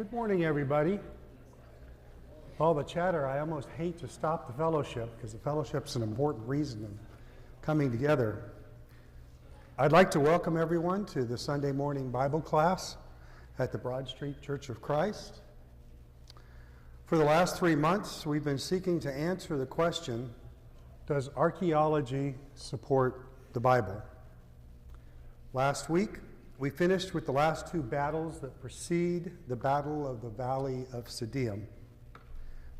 Good morning, everybody. All the chatter, I almost hate to stop the fellowship because the fellowship's an important reason of coming together. I'd like to welcome everyone to the Sunday morning Bible class at the Broad Street Church of Christ. For the last 3 months, we've been seeking to answer the question, does archaeology support the Bible? Last week, we finished with the last two battles that precede the Battle of the Valley of Siddim.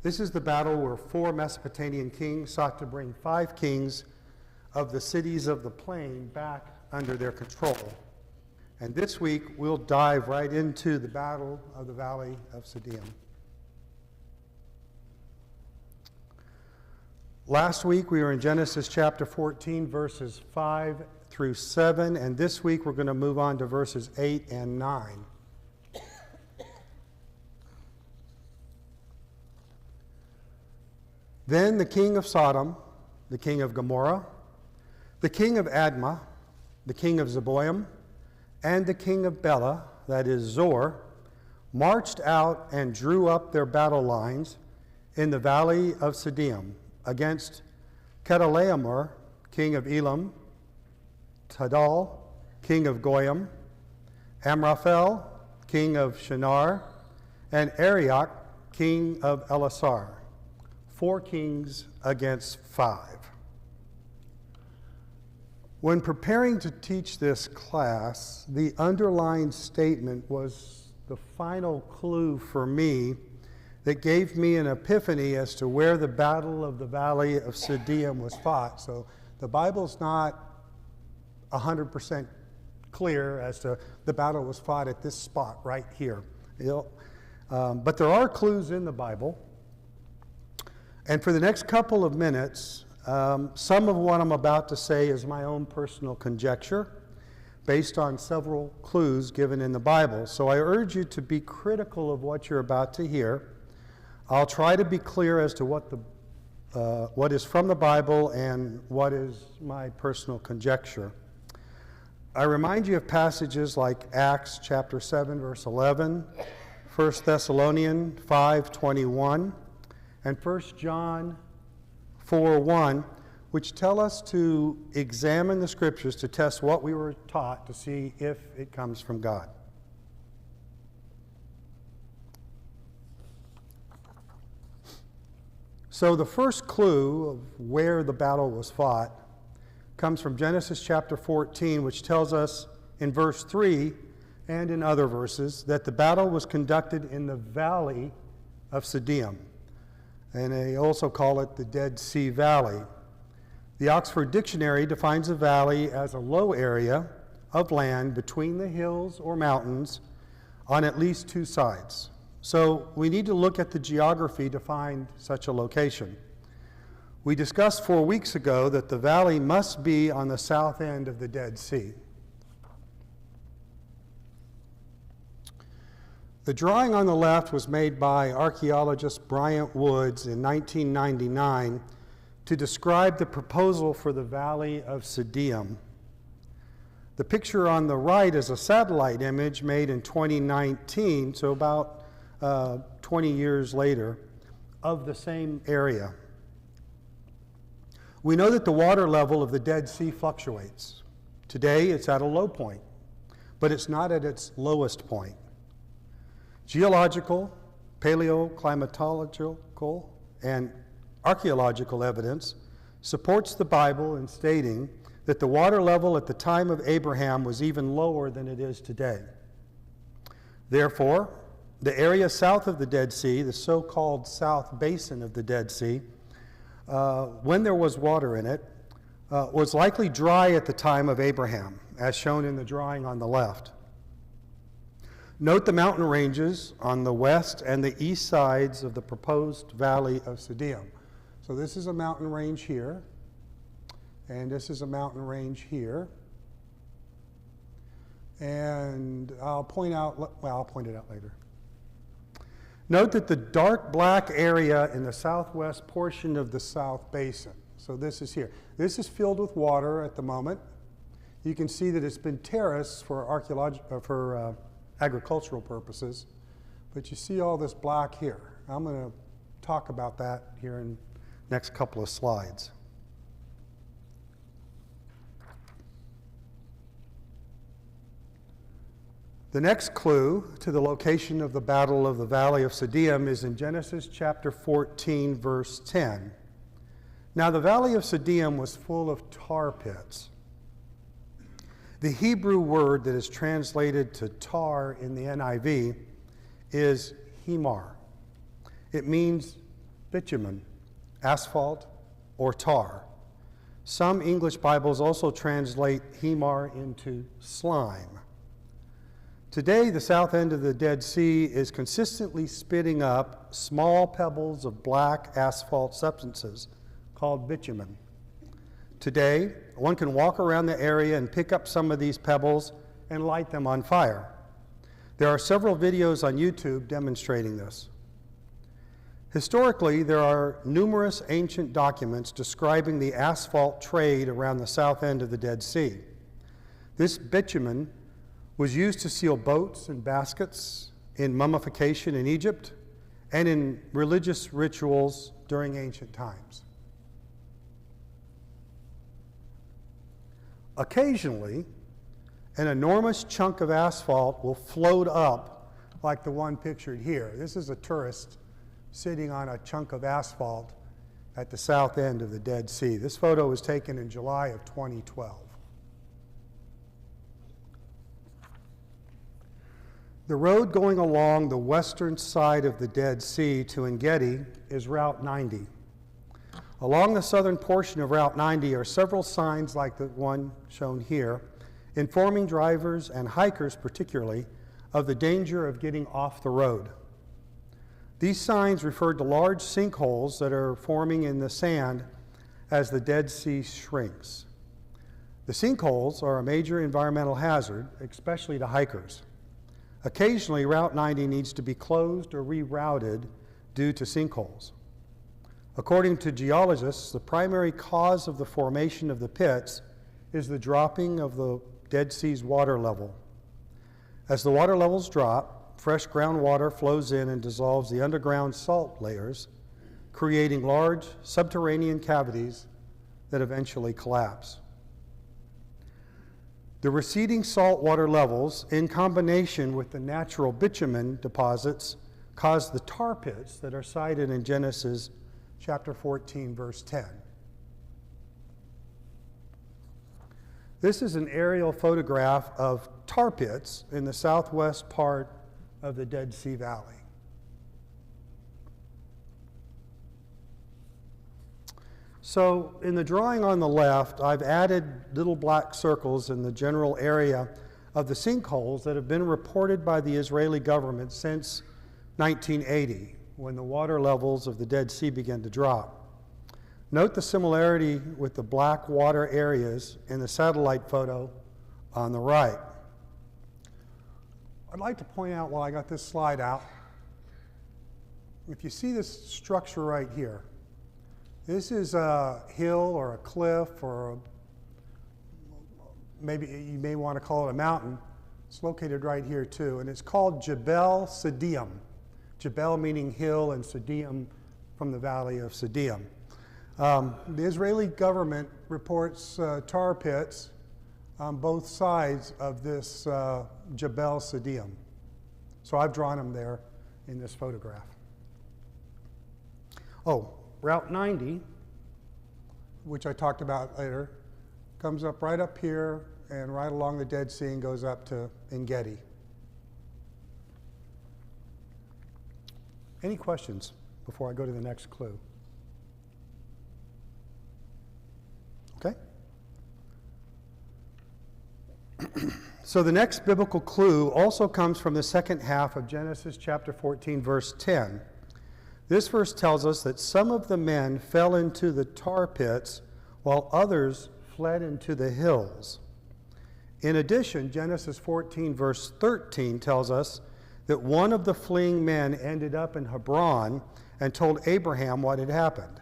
This is the battle where 4 Mesopotamian kings sought to bring 5 kings of the cities of the plain back under their control. And this week, we'll dive right into the Battle of the Valley of Siddim. Last week, we were in Genesis chapter 14, verses 5 through 7, and this week we're going to move on to verses 8 and 9. Then the king of Sodom, the king of Gomorrah, the king of Admah, the king of Zeboim, and the king of Bela, that is Zor, marched out and drew up their battle lines in the valley of Siddim against Chedorlaomer, king of Elam, Tidal, king of Goyim, Amraphel, king of Shinar, and Arioch, king of Elasar. 4 kings against 5. When preparing to teach this class, the underlined statement was the final clue for me that gave me an epiphany as to where the Battle of the Valley of Siddim was fought. So the Bible's not 100% clear as to the battle was fought at this spot right here. But there are clues in the Bible. And for the next couple of minutes, some of what I'm about to say is my own personal conjecture based on several clues given in the Bible. So I urge you to be critical of what you're about to hear. I'll try to be clear as to what is from the Bible and what is my personal conjecture. I remind you of passages like Acts chapter 7, verse 11, 1 Thessalonians 5:21, and 1 John 4:1, which tell us to examine the scriptures to test what we were taught to see if it comes from God. So the first clue of where the battle was fought comes from Genesis chapter 14, which tells us in verse 3 and in other verses that the battle was conducted in the valley of Siddim. And they also call it the Dead Sea Valley. The Oxford Dictionary defines a valley as a low area of land between the hills or mountains on at least 2 sides. So we need to look at the geography to find such a location. We discussed 4 weeks ago that the valley must be on the south end of the Dead Sea. The drawing on the left was made by archaeologist Bryant Woods in 1999 to describe the proposal for the Valley of Siddim. The picture on the right is a satellite image made in 2019, so about 20 years later, of the same area. We know that the water level of the Dead Sea fluctuates. Today, it's at a low point, but it's not at its lowest point. Geological, paleoclimatological, and archaeological evidence supports the Bible in stating that the water level at the time of Abraham was even lower than it is today. Therefore, the area south of the Dead Sea, the so-called South Basin of the Dead Sea, when there was water in it, was likely dry at the time of Abraham, as shown in the drawing on the left. Note the mountain ranges on the west and the east sides of the proposed Valley of Siddim. So this is a mountain range here, and this is a mountain range here. And I'll point it out later. Note that the dark black area in the southwest portion of the South Basin, so this is here. This is filled with water at the moment. You can see that it's been terraced for agricultural purposes, But you see all this black here. I'm going to talk about that here in the next couple of slides. The next clue to the location of the Battle of the Valley of Siddim is in Genesis chapter 14, verse 10. Now the Valley of Siddim was full of tar pits. The Hebrew word that is translated to tar in the NIV is hemar. It means bitumen, asphalt, or tar. Some English Bibles also translate hemar into slime. Today, the south end of the Dead Sea is consistently spitting up small pebbles of black asphalt substances called bitumen. Today, one can walk around the area and pick up some of these pebbles and light them on fire. There are several videos on YouTube demonstrating this. Historically, there are numerous ancient documents describing the asphalt trade around the south end of the Dead Sea. This bitumen was used to seal boats and baskets in mummification in Egypt and in religious rituals during ancient times. Occasionally, an enormous chunk of asphalt will float up like the one pictured here. This is a tourist sitting on a chunk of asphalt at the south end of the Dead Sea. This photo was taken in July of 2012. The road going along the western side of the Dead Sea to En-Gedi is Route 90. Along the southern portion of Route 90 are several signs like the one shown here, informing drivers and hikers particularly of the danger of getting off the road. These signs refer to large sinkholes that are forming in the sand as the Dead Sea shrinks. The sinkholes are a major environmental hazard, especially to hikers. Occasionally, Route 90 needs to be closed or rerouted due to sinkholes. According to geologists, the primary cause of the formation of the pits is the dropping of the Dead Sea's water level. As the water levels drop, fresh groundwater flows in and dissolves the underground salt layers, creating large subterranean cavities that eventually collapse. The receding saltwater levels, in combination with the natural bitumen deposits, cause the tar pits that are cited in Genesis chapter 14, verse 10. This is an aerial photograph of tar pits in the southwest part of the Dead Sea Valley. So in the drawing on the left, I've added little black circles in the general area of the sinkholes that have been reported by the Israeli government since 1980, when the water levels of the Dead Sea began to drop. Note the similarity with the black water areas in the satellite photo on the right. I'd like to point out while I got this slide out, if you see this structure right here, this is a hill or a cliff or maybe you may want to call it a mountain. It's located right here too, and it's called Jebel Siddim. Jebel meaning hill and Siddim from the Valley of Siddim. The Israeli government reports tar pits on both sides of this Jebel Siddim. So I've drawn them there in this photograph. Oh, Route 90, which I talked about later, comes up right up here and right along the Dead Sea and goes up to En-Gedi. Any questions before I go to the next clue? Okay. So the next biblical clue also comes from the second half of Genesis chapter 14, verse 10. This verse tells us that some of the men fell into the tar pits while others fled into the hills. In addition, Genesis 14, verse 13 tells us that one of the fleeing men ended up in Hebron and told Abraham what had happened.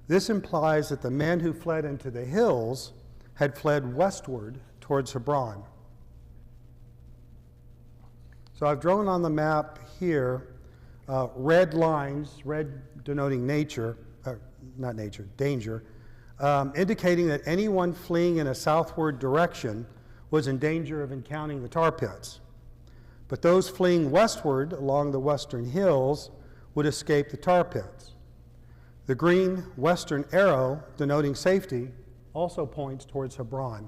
This implies that the men who fled into the hills had fled westward towards Hebron. So I've drawn on the map here, red lines, red denoting nature, not nature, danger, indicating that anyone fleeing in a southward direction was in danger of encountering the tar pits. But those fleeing westward along the western hills would escape the tar pits. The green western arrow, denoting safety, also points towards Hebron.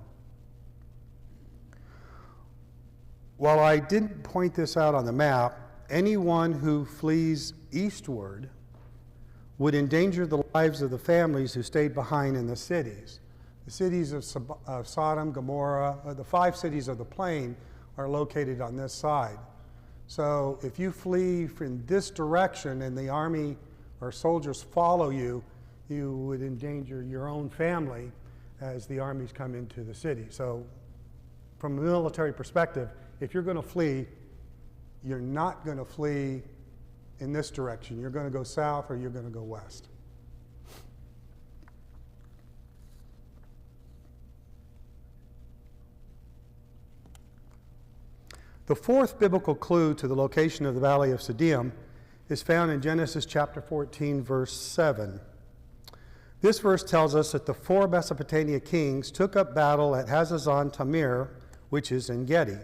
While I didn't point this out on the map, anyone who flees eastward would endanger the lives of the families who stayed behind in the cities. The cities of Sodom, Gomorrah, the 5 cities of the plain are located on this side. So if you flee from this direction and the army or soldiers follow you, you would endanger your own family as the armies come into the city. So from a military perspective, if you're going to flee, you're not going to flee in this direction. You're going to go south or you're going to go west. The 4th biblical clue to the location of the Valley of Siddim is found in Genesis chapter 14, verse 7. This verse tells us that the 4 Mesopotamia kings took up battle at Hazazon Tamir, which is En Gedi.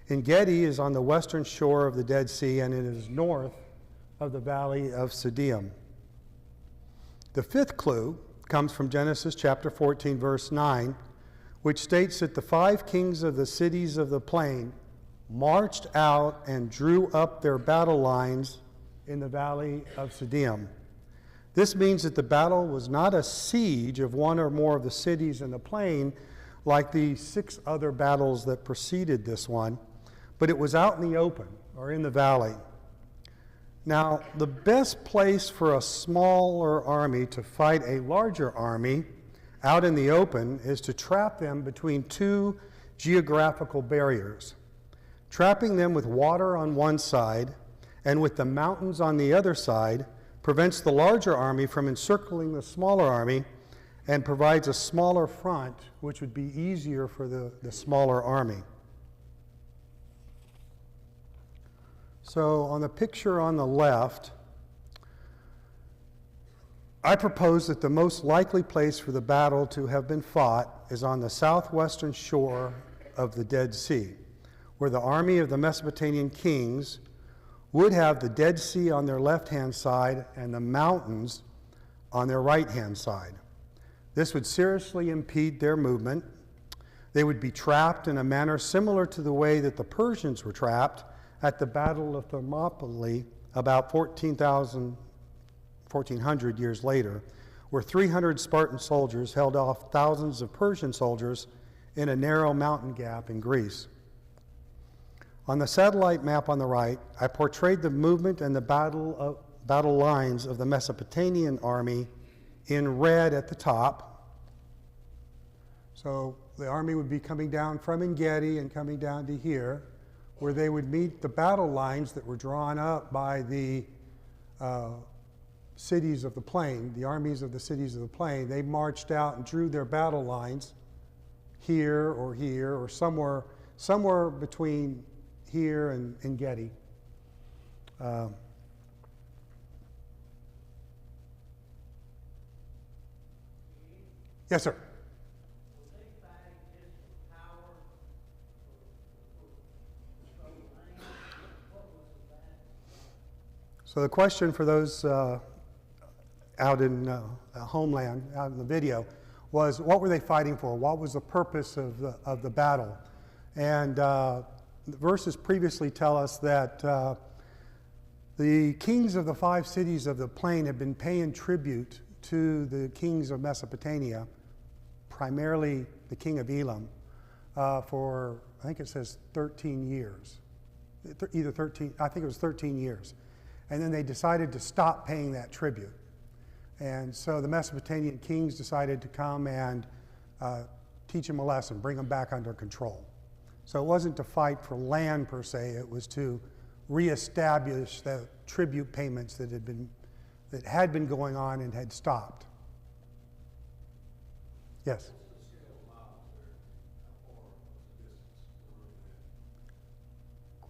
En Gedi is on the western shore of the Dead Sea, and it is north of the Valley of Siddim. The 5th clue comes from Genesis chapter 14, verse 9, which states that the 5 kings of the cities of the plain marched out and drew up their battle lines in the Valley of Siddim. This means that the battle was not a siege of one or more of the cities in the plain like the 6 other battles that preceded this one, but it was out in the open or in the valley. Now, the best place for a smaller army to fight a larger army out in the open is to trap them between 2 geographical barriers. Trapping them with water on one side and with the mountains on the other side prevents the larger army from encircling the smaller army and provides a smaller front, which would be easier for the smaller army. So on the picture on the left, I propose that the most likely place for the battle to have been fought is on the southwestern shore of the Dead Sea, where the army of the Mesopotamian kings would have the Dead Sea on their left-hand side and the mountains on their right-hand side. This would seriously impede their movement. They would be trapped in a manner similar to the way that the Persians were trapped at the Battle of Thermopylae about 1400 years later, where 300 Spartan soldiers held off thousands of Persian soldiers in a narrow mountain gap in Greece. On the satellite map on the right, I portrayed the movement and the battle lines of the Mesopotamian army in red at the top. So the army would be coming down from En Gedi and coming down to here, where they would meet the battle lines that were drawn up by the cities of the plain, the armies of the cities of the plain. They marched out and drew their battle lines here or somewhere between here and En Gedi. Yes, sir. So the question for those out in homeland, out in the video, was what were they fighting for? What was the purpose of the battle? And the verses previously tell us that the kings of the 5 cities of the plain have been paying tribute to the kings of Mesopotamia, primarily the king of Elam, for, I think it says 13 years. Either 13, I think it was 13 years. And then they decided to stop paying that tribute. And so the Mesopotamian kings decided to come and teach them a lesson, bring them back under control. So it wasn't to fight for land per se, it was to reestablish the tribute payments that had been going on and had stopped. Yes?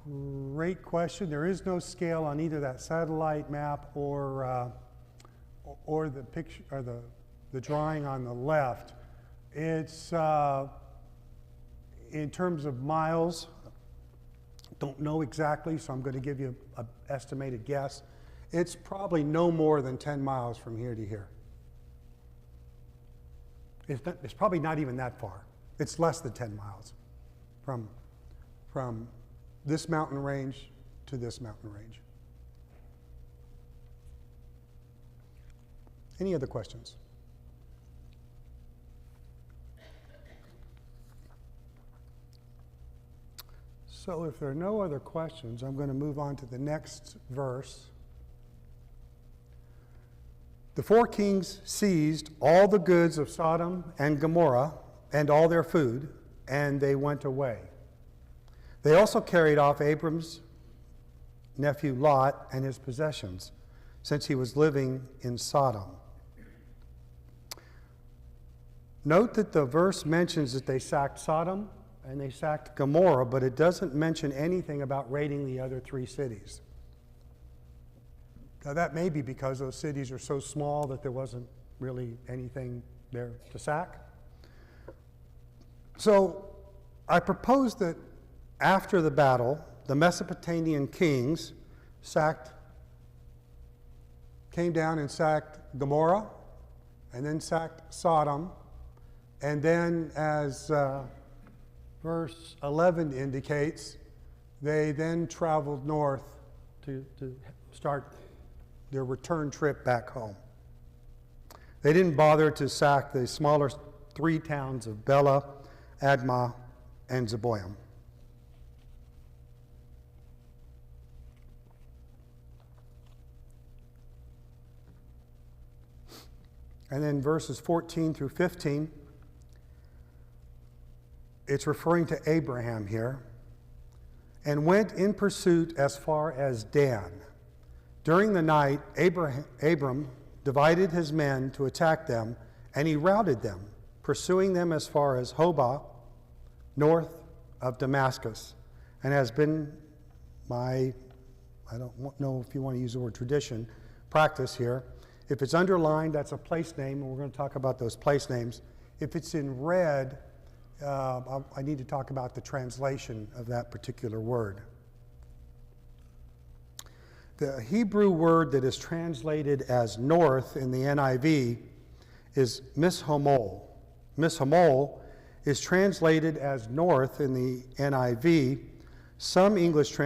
Great question. There is no scale on either that satellite map or the picture or the drawing on the left. It's in terms of miles. Don't know exactly, so I'm going to give you an estimated guess. It's probably no more than 10 miles from here to here. It's probably not even that far. It's less than 10 miles from this mountain range to this mountain range. Any other questions? So if there are no other questions, I'm going to move on to the next verse. The four kings seized all the goods of Sodom and Gomorrah and all their food, and they went away. They also carried off Abram's nephew Lot and his possessions, since he was living in Sodom. Note that the verse mentions that they sacked Sodom and they sacked Gomorrah, but it doesn't mention anything about raiding the other three cities. Now that may be because those cities are so small that there wasn't really anything there to sack. So I propose that after the battle, the Mesopotamian kings came down and sacked Gomorrah, and then sacked Sodom, and then as verse 11 indicates, they then traveled north to start their return trip back home. They didn't bother to sack the smaller three towns of Bela, Admah, and Zeboim. And then verses 14 through 15, it's referring to Abraham here, and went in pursuit as far as Dan. During the night, Abram divided his men to attack them, and he routed them, pursuing them as far as Hobah, north of Damascus, and has been I don't know if you want to use the word tradition, practice here. If it's underlined, that's a place name, and we're going to talk about those place names. If it's in red, I need to talk about the translation of that particular word. The Hebrew word that is translated as north in the NIV is mishomol. Mishomol is translated as north in the NIV. Some English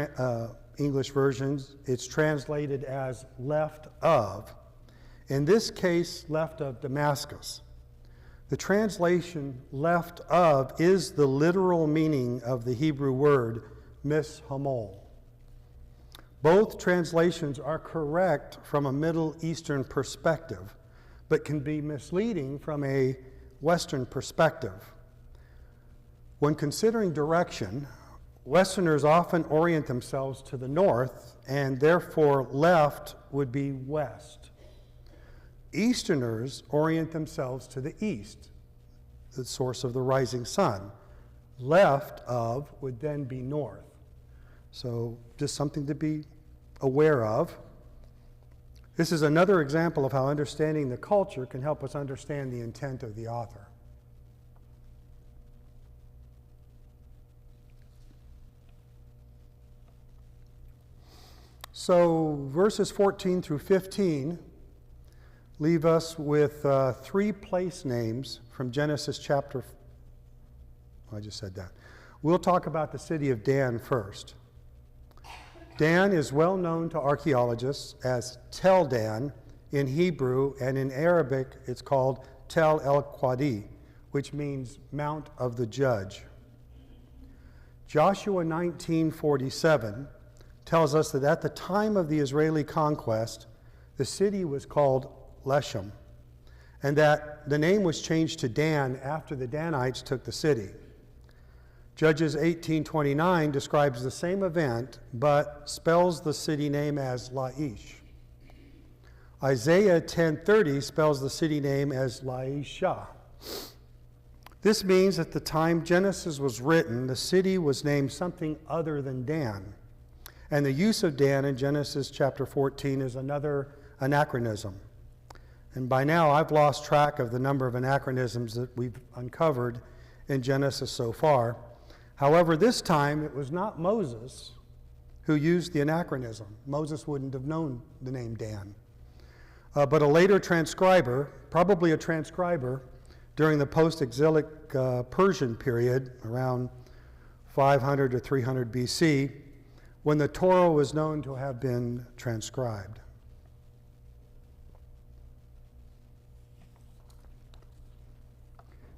versions, it's translated as left of. In this case, left of Damascus. The translation left of is the literal meaning of the Hebrew word mishomol. Both translations are correct from a Middle Eastern perspective, but can be misleading from a Western perspective. When considering direction, Westerners often orient themselves to the north, and therefore left would be west. Easterners orient themselves to the east, the source of the rising sun. Left of would then be north. So just something to be aware of. This is another example of how understanding the culture can help us understand the intent of the author. So verses 14 through 15 leave us with three place names from Genesis chapter. I just said that. We'll talk about the city of Dan first. Dan is well known to archaeologists as Tel Dan in Hebrew, and in Arabic it's called Tel El Quadi, which means Mount of the Judge. Joshua 19:47 tells us that at the time of the Israeli conquest, the city was called Leshem, and that the name was changed to Dan after the Danites took the city. Judges 18:29 describes the same event, but spells the city name as Laish. Isaiah 10:30 spells the city name as Laishah. This means at the time Genesis was written, the city was named something other than Dan. And the use of Dan in Genesis chapter 14 is another anachronism. And by now, I've lost track of the number of anachronisms that we've uncovered in Genesis so far. However, this time it was not Moses who used the anachronism. Moses wouldn't have known the name Dan. But a later transcriber, probably a transcriber during the post-exilic Persian period, around 500 to 300 BC, when the Torah was known to have been transcribed.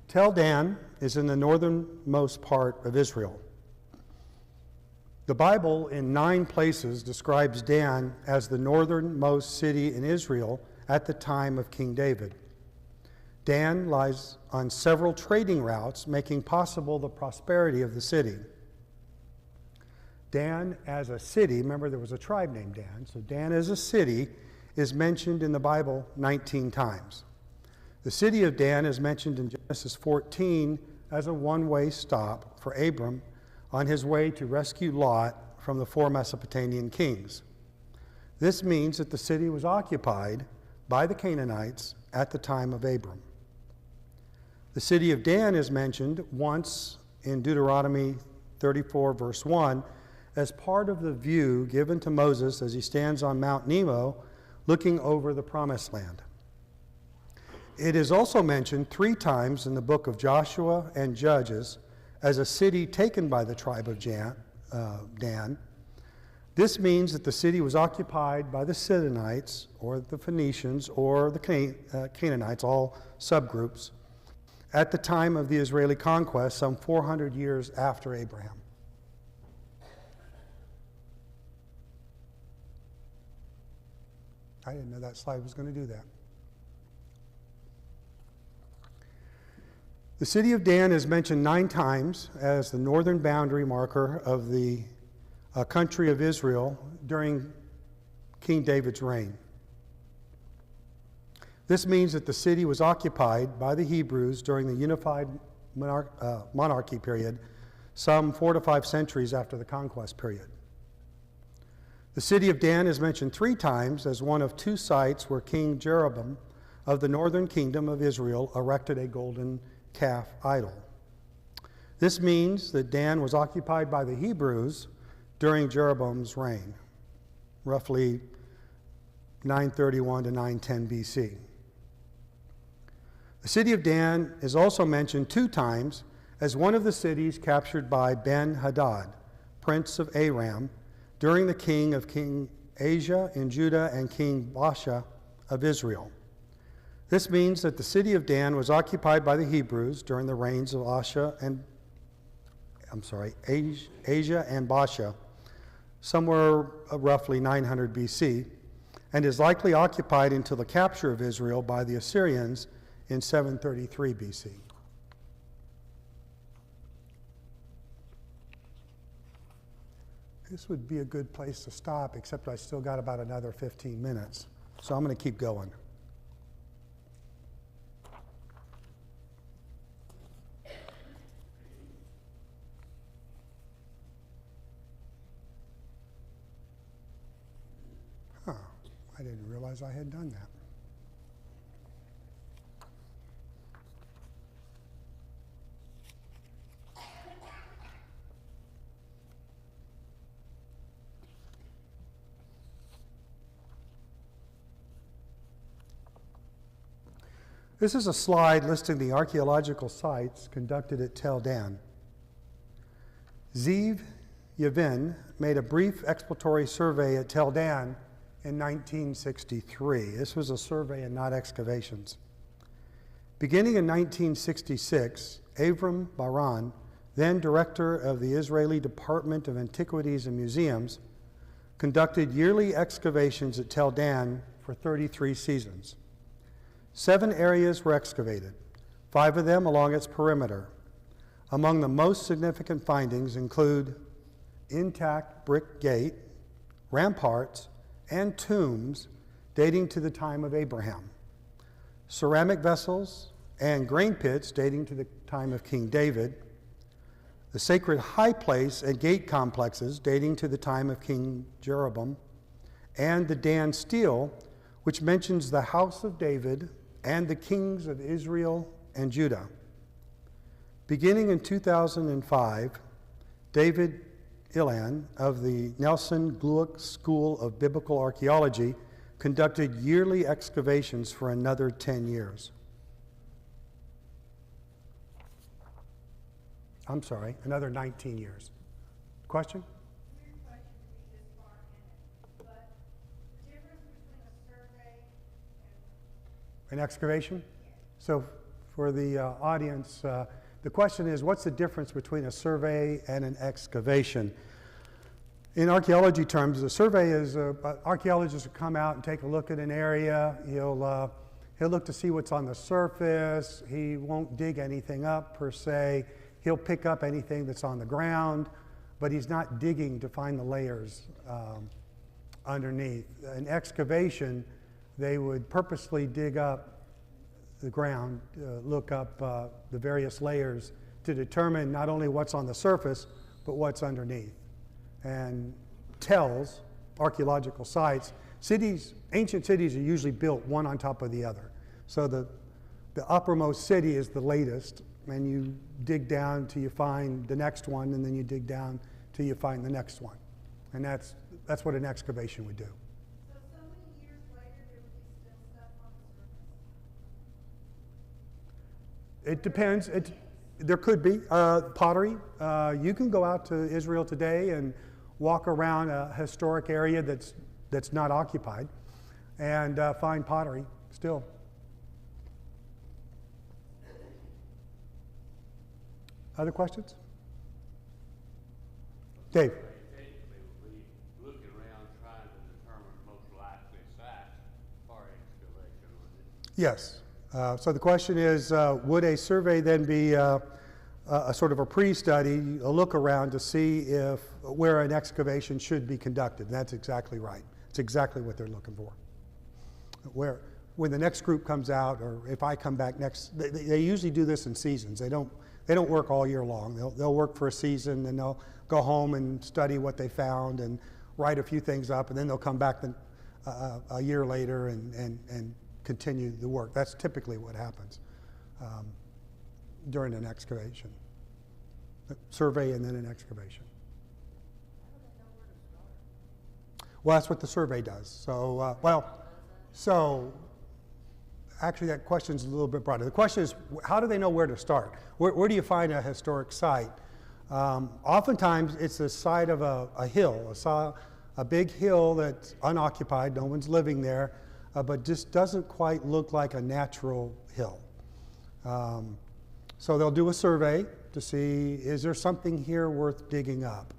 Tel Dan is in the northernmost part of Israel. The Bible in 9 places describes Dan as the northernmost city in Israel at the time of King David. Dan lies on several trading routes, making possible the prosperity of the city. Dan as a city, remember there was a tribe named Dan, so Dan as a city is mentioned in the Bible 19 times. The city of Dan is mentioned in Genesis 14 as a one-way stop for Abram on his way to rescue Lot from the 4 Mesopotamian kings. This means that the city was occupied by the Canaanites at the time of Abram. The city of Dan is mentioned once in Deuteronomy 34, verse 1, as part of the view given to Moses as he stands on Mount Nebo looking over the Promised Land. It is also mentioned 3 times in the book of Joshua and Judges as a city taken by the tribe of Dan. This means that the city was occupied by the Sidonites, or the Phoenicians, or the Canaanites, all subgroups, at the time of the Israeli conquest, some 400 years after Abraham. I didn't know that slide was going to do that. The city of Dan is mentioned 9 times as the northern boundary marker of the country of Israel during King David's reign. This means that the city was occupied by the Hebrews during the unified monarchy period, some 4 to 5 centuries after the conquest period. The city of Dan is mentioned 3 times as one of 2 sites where King Jeroboam of the northern kingdom of Israel erected a golden calf idol. This means that Dan was occupied by the Hebrews during Jeroboam's reign, roughly 931 to 910 BC. The city of Dan is also mentioned 2 times as one of the cities captured by Ben-Hadad, prince of Aram, during the king of King Asa in Judah and King Baasha of Israel. This means that the city of Dan was occupied by the Hebrews during the reigns of Asa and Baasha, somewhere roughly 900 BC, and is likely occupied until the capture of Israel by the Assyrians in 733 BC. This would be a good place to stop, except I still got about another 15 minutes, so I'm going to keep going. I didn't realize I had done that. This is a slide listing the archaeological sites conducted at Tel Dan. Zeev Yavin made a brief exploratory survey at Tel Dan in 1963. This was a survey and not excavations. Beginning in 1966, Avram Baran, then director of the Israeli Department of Antiquities and Museums, conducted yearly excavations at Tel Dan for 33 seasons. 7 areas were excavated, 5 of them along its perimeter. Among the most significant findings include intact brick gate, ramparts, and tombs dating to the time of Abraham, ceramic vessels and grain pits dating to the time of King David, the sacred high place and gate complexes dating to the time of King Jeroboam, and the Dan stele, which mentions the house of David and the kings of Israel and Judah. Beginning in 2005, David Ilan of the Nelson Glueck School of Biblical Archaeology conducted yearly excavations for another 10 years. I'm sorry, another 19 years. Question? Weird question to be this far in it, but the difference between a survey and An excavation? So for the audience, the question is, what's the difference between a survey and an excavation? In archaeology terms, a survey is archaeologists will come out and take a look at an area. He'll look to see what's on the surface. He won't dig anything up per se. He'll pick up anything that's on the ground, but he's not digging to find the layers underneath. An excavation, they would purposely dig up the ground, look up the various layers to determine not only what's on the surface, but what's underneath. And tells archaeological sites, ancient cities are usually built one on top of the other. So the uppermost city is the latest, and you dig down till you find the next one, and then you dig down till you find the next one. And that's what an excavation would do. so many years later there would be still stuff on the surface? It depends. There could be pottery. You can go out to Israel today and walk around a historic area that's not occupied and find pottery still. Other questions? Dave. Technically, we'll be looking around trying to determine the most likely site for excavation, wouldn't it? Yes. So the question is, would a survey then be a sort of a pre-study, a look around to see if where an excavation should be conducted? And that's exactly right. It's exactly what they're looking for. When the next group comes out, or if I come back next, they usually do this in seasons. They don't work all year long. They'll work for a season, and they'll go home and study what they found and write a few things up, and then they'll come back a year later and continue the work. That's typically what happens during an excavation. A survey and then an excavation. Well, that's what the survey does. So actually that question's a little bit broader. The question is, how do they know where to start? Where do you find a historic site? Oftentimes it's the side of a hill, a big hill that's unoccupied, no one's living there, but just doesn't quite look like a natural hill. So they'll do a survey to see, is there something here worth digging up?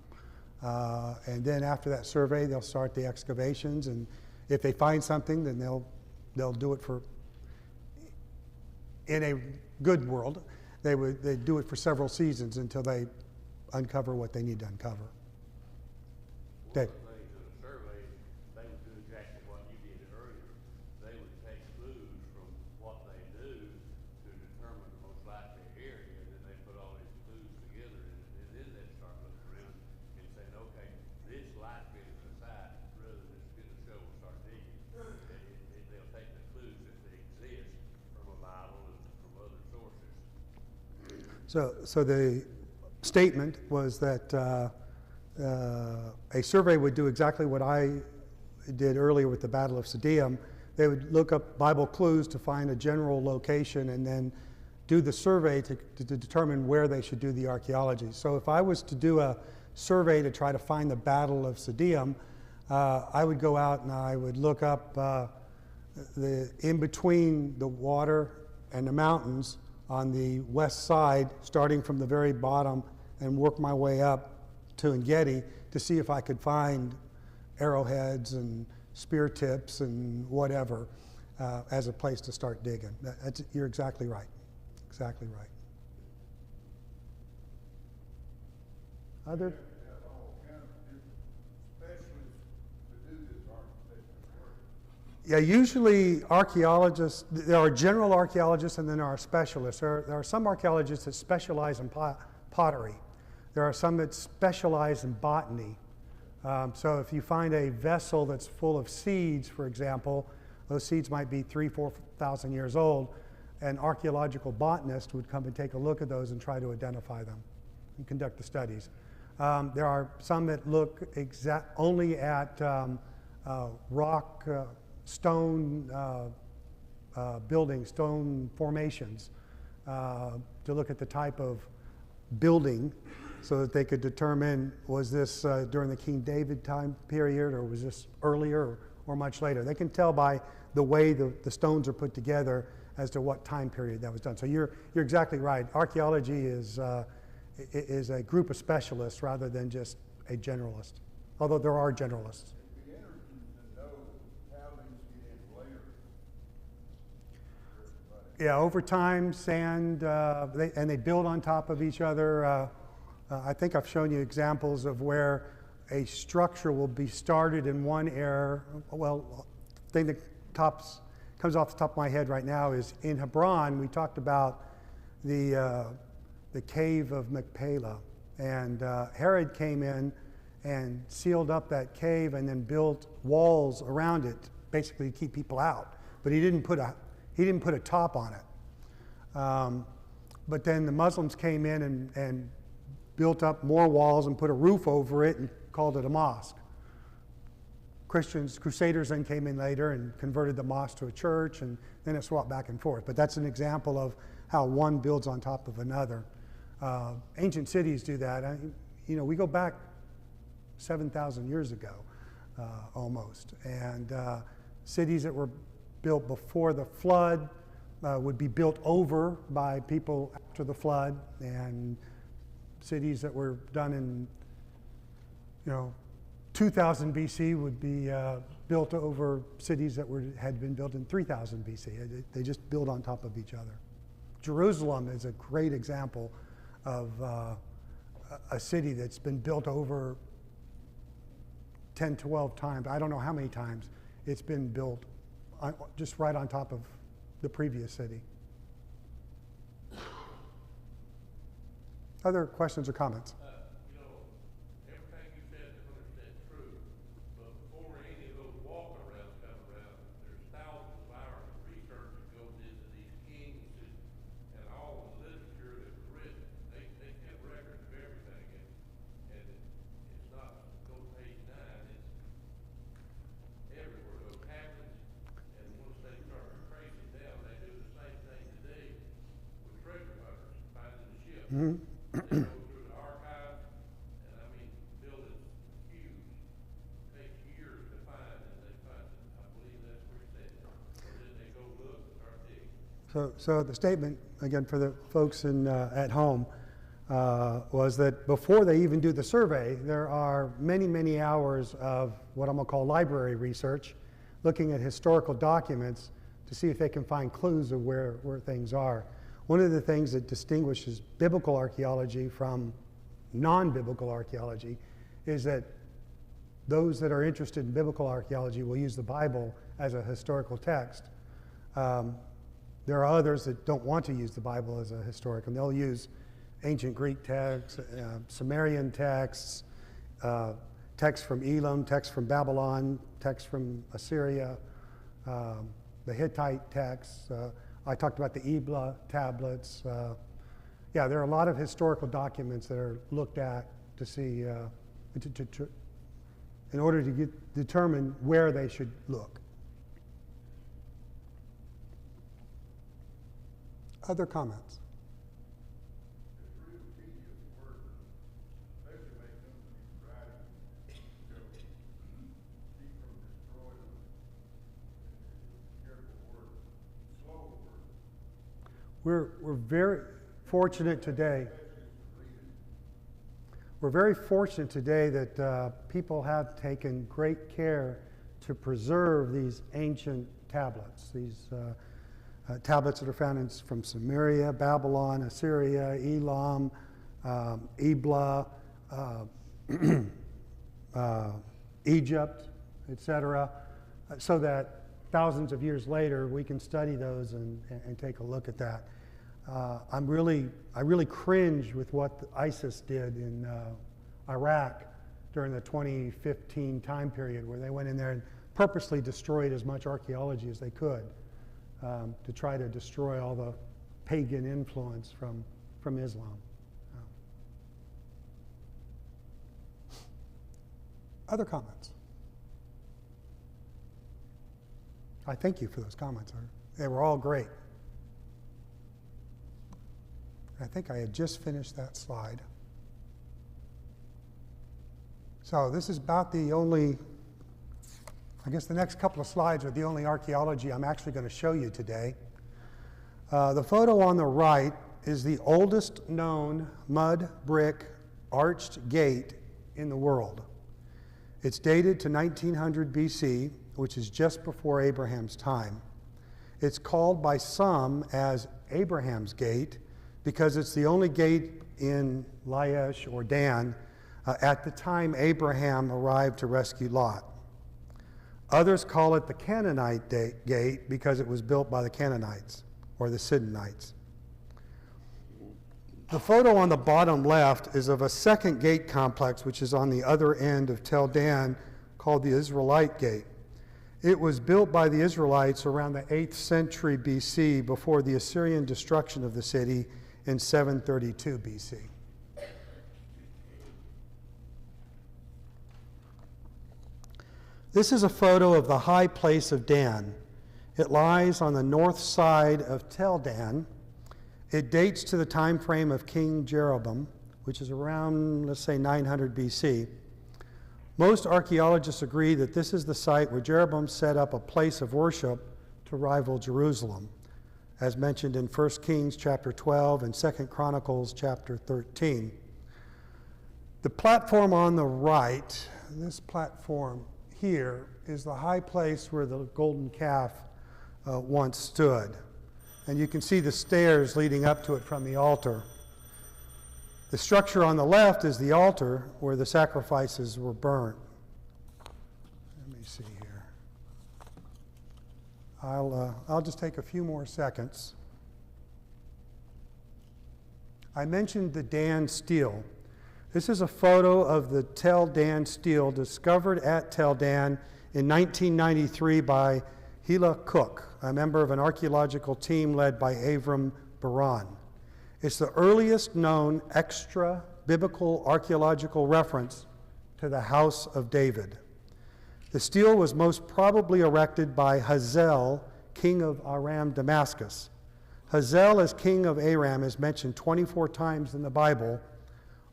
And then after that survey, they'll start the excavations, and if they find something, then they'll do it for, in a good world, they do it for several seasons until they uncover what they need to uncover. Dave. One of the things in a survey, they would do exactly what you did earlier. They would take clues from what they do to determine the most likely area, and then they put all these clues together, and then they start looking around and saying, okay, this likely is the site, rather than just get a shovel and start digging. They'll take the clues that they exist from a Bible and from other sources. So the statement was that a survey would do exactly what I did earlier with the Battle of Siddim. They would look up Bible clues to find a general location and then do the survey to determine where they should do the archaeology. So if I was to do a survey to try to find the Battle of Siddim, I would go out and I would look up in between the water and the mountains on the west side, starting from the very bottom, and work my way up to Engedi to see if I could find arrowheads and spear tips and whatever as a place to start digging. You're exactly right. Exactly right. Other? Yeah, usually archaeologists, there are general archaeologists and then there are specialists. There are some archaeologists that specialize in pottery. There are some that specialize in botany. So if you find a vessel that's full of seeds, for example, those seeds might be 3,000–4,000 years old. An archaeological botanist would come and take a look at those and try to identify them and conduct the studies. There are some that look only at rock, stone buildings, stone formations, to look at the type of building so that they could determine, was this during the King David time period, or was this earlier or much later. They can tell by the way the stones are put together as to what time period that was done. So you're exactly right. Archaeology is a group of specialists rather than just a generalist, although there are generalists. It'd be interesting to know how things get in later. Yeah, over time, sand, and they build on top of each other. I think I've shown you examples of where a structure will be started in one area. Well, the thing that comes off the top of my head right now is in Hebron. We talked about the cave of Machpelah, and Herod came in and sealed up that cave and then built walls around it, basically to keep people out. But he didn't put a top on it. But then the Muslims came in and built up more walls and put a roof over it and called it a mosque. Crusaders then came in later and converted the mosque to a church, and then it swapped back and forth. But that's an example of how one builds on top of another. Ancient cities do that. We go back 7,000 years ago, almost. And cities that were built before the flood would be built over by people after the flood, and cities that were done in 2000 BC would be built over cities that had been built in 3000 BC. They just build on top of each other. Jerusalem is a great example of a city that's been built over 10, 12 times. I don't know how many times it's been built just right on top of the previous city. Other questions or comments? Everything you said is 100% true, but before any of those walk-arounds come around, there's thousands of hours of research that goes into these kings and all the literature that was written. They kept records of everything, and it's not, go to page 9, it's everywhere, those tablets, and once they start tracing down, they do the same thing today with treasure hunters finding the ship. Mm-hmm. They go through the archives, and I mean, buildings huge, takes years to find, and they find it. I believe that's where it's at. Or then they go look and start digging. So the statement, again, for the folks at home, was that before they even do the survey, there are many, many hours of what I'm going to call library research, looking at historical documents to see if they can find clues of where things are. One of the things that distinguishes biblical archaeology from non-biblical archaeology is that those that are interested in biblical archaeology will use the Bible as a historical text. There are others that don't want to use the Bible as a historic, and they'll use ancient Greek texts, Sumerian texts, texts from Elam, texts from Babylon, texts from Assyria, the Hittite texts. I talked about the Ebla tablets. Yeah, there are a lot of historical documents that are looked at to see, in order to determine where they should look. Other comments? It's real tedious work, especially when it comes to writing. Keep from destroying them. Careful work, slow work. We're very fortunate today. We're very fortunate today that people have taken great care to preserve these ancient tablets. These tablets that are found from Samaria, Babylon, Assyria, Elam, Ebla, Egypt, etc., so that thousands of years later we can study those and take a look at that. I really cringe with what ISIS did in Iraq during the 2015 time period, where they went in there and purposely destroyed as much archaeology as they could to try to destroy all the pagan influence from Islam. Other comments? I thank you for those comments. They were all great. I think I had just finished that slide. So this is about the only, I guess the next couple of slides are the only archaeology I'm actually going to show you today. The photo on the right is the oldest known mud brick arched gate in the world. It's dated to 1900 BC, which is just before Abraham's time. It's called by some as Abraham's Gate because it's the only gate in Laish or Dan at the time Abraham arrived to rescue Lot. Others call it the Canaanite Gate because it was built by the Canaanites or the Sidonites. The photo on the bottom left is of a second gate complex, which is on the other end of Tel Dan, called the Israelite Gate. It was built by the Israelites around the 8th century BC before the Assyrian destruction of the city in 732 BC. This is a photo of the high place of Dan. It lies on the north side of Tel Dan. It dates to the time frame of King Jeroboam, which is around, let's say, 900 BC. Most archaeologists agree that this is the site where Jeroboam set up a place of worship to rival Jerusalem, as mentioned in 1 Kings chapter 12 and 2 Chronicles chapter 13. The platform on the right, this platform here, is the high place where the golden calf once stood. And you can see the stairs leading up to it from the altar. The structure on the left is the altar where the sacrifices were burnt. Let me see here. I'll just take a few more seconds. I mentioned the Dan stele. This is a photo of the Tel Dan stele discovered at Tel Dan in 1993 by Hila Cook, a member of an archaeological team led by Avram Baran. It's the earliest known extra-biblical archaeological reference to the house of David. The stele was most probably erected by Hazael, king of Aram Damascus. Hazael as king of Aram is mentioned 24 times in the Bible,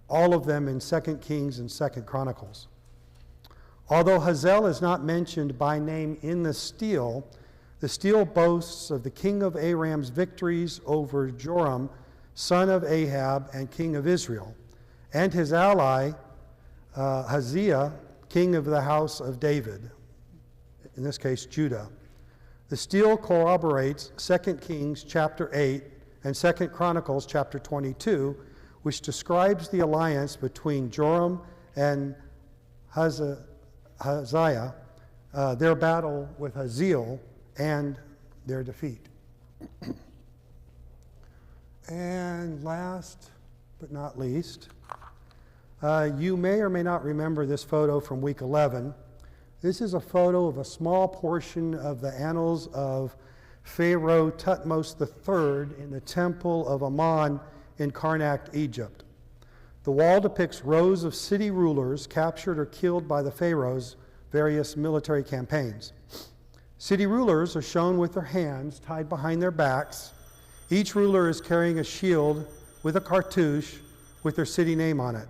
all of them in 2 Kings and 2 Chronicles. Although Hazael is not mentioned by name in the stele boasts of the king of Aram's victories over Joram, son of Ahab and king of Israel, and his ally Hazael, king of the house of David, in this case Judah. The stele corroborates 2 Kings chapter 8 and 2 Chronicles chapter 22, which describes the alliance between Joram and Hazael, their battle with Hazael, and their defeat. And last but not least, you may or may not remember this photo from week 11. This is a photo of a small portion of the annals of Pharaoh Thutmose III in the Temple of Ammon in Karnak, Egypt. The wall depicts rows of city rulers captured or killed by the pharaoh's various military campaigns. City rulers are shown with their hands tied behind their backs. Each ruler is carrying a shield with a cartouche with their city name on it.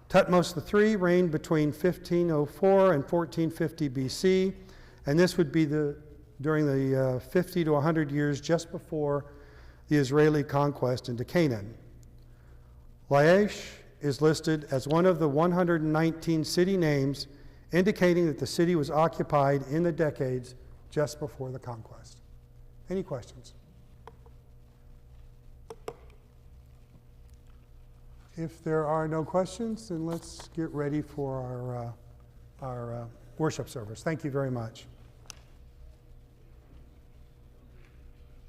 Thutmose III reigned between 1504 and 1450 BC, and this would be during the 50 to 100 years just before the Israeli conquest into Canaan. Laish is listed as one of the 119 city names, indicating that the city was occupied in the decades just before the conquest. Any questions? If there are no questions, then let's get ready for our worship service. Thank you very much.